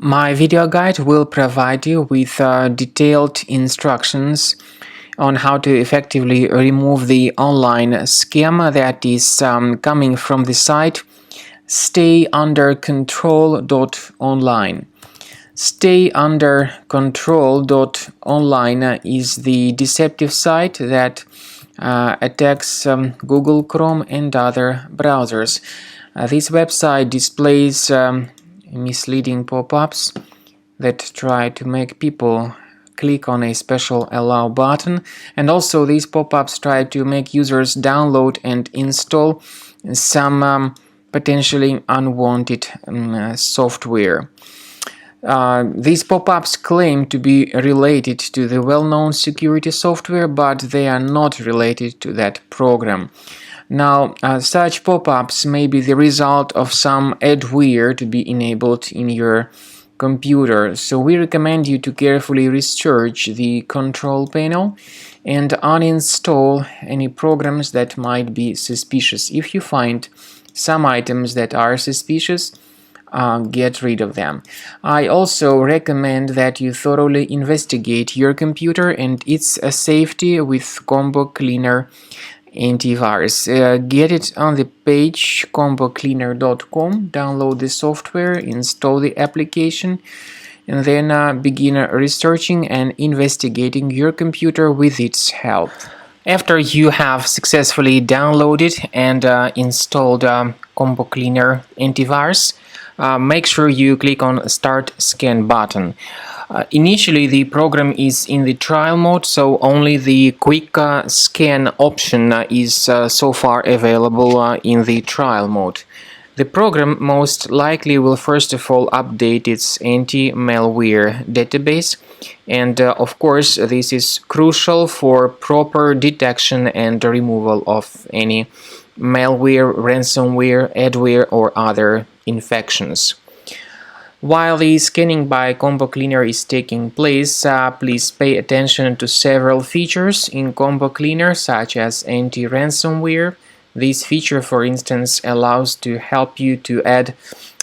My video guide will provide you with detailed instructions on how to effectively remove the online scam that is coming from the site Stayundercontrol.online. Stayundercontrol.online is the deceptive site that attacks Google Chrome and other browsers. This website displays misleading pop-ups that try to make people click on a special allow button, and also these pop-ups try to make users download and install some potentially unwanted software. These pop-ups claim to be related to the well-known security software, but they are not related to that program. Now, such pop-ups may be the result of some adware to be enabled in your computer, so we recommend you to carefully research the control panel and uninstall any programs that might be suspicious. If you find some items that are suspicious, get rid of them. I also recommend that you thoroughly investigate your computer and its safety with Combo Cleaner antivirus. Get it on the page combocleaner.com, download the software, install the application, and then begin researching and investigating your computer with its help. After you have successfully downloaded and installed Combo Cleaner antivirus, make sure you click on Start Scan button. Initially, the program is in the trial mode, so only the quick scan option is so far available in the trial mode. The program most likely will first of all update its anti-malware database, and of course this is crucial for proper detection and removal of any malware, ransomware, adware or other infections. While the scanning by Combo Cleaner is taking place, please pay attention to several features in Combo Cleaner, such as anti-ransomware. This feature, for instance, allows to help you to add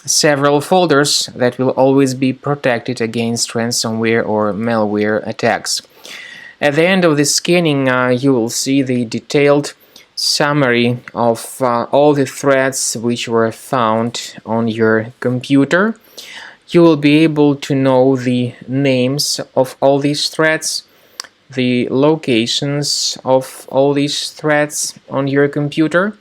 several folders that will always be protected against ransomware or malware attacks. At the end of the scanning, you will see the detailed summary of all the threats which were found on your computer. You will be able to know the names of all these threats, the locations of all these threats on your computer,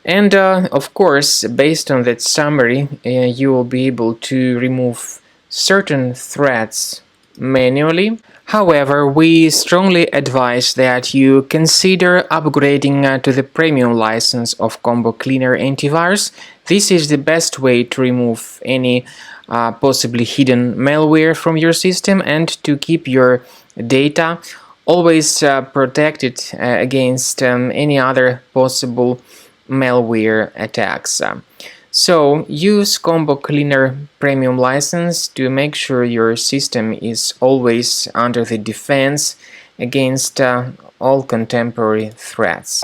and of course, based on that summary, you will be able to remove certain threats manually. However, we strongly advise that you consider upgrading to the premium license of Combo Cleaner antivirus. This is the best way to remove any possibly hidden malware from your system and to keep your data always protected against any other possible malware attacks. So use Combo Cleaner Premium license to make sure your system is always under the defense against all contemporary threats.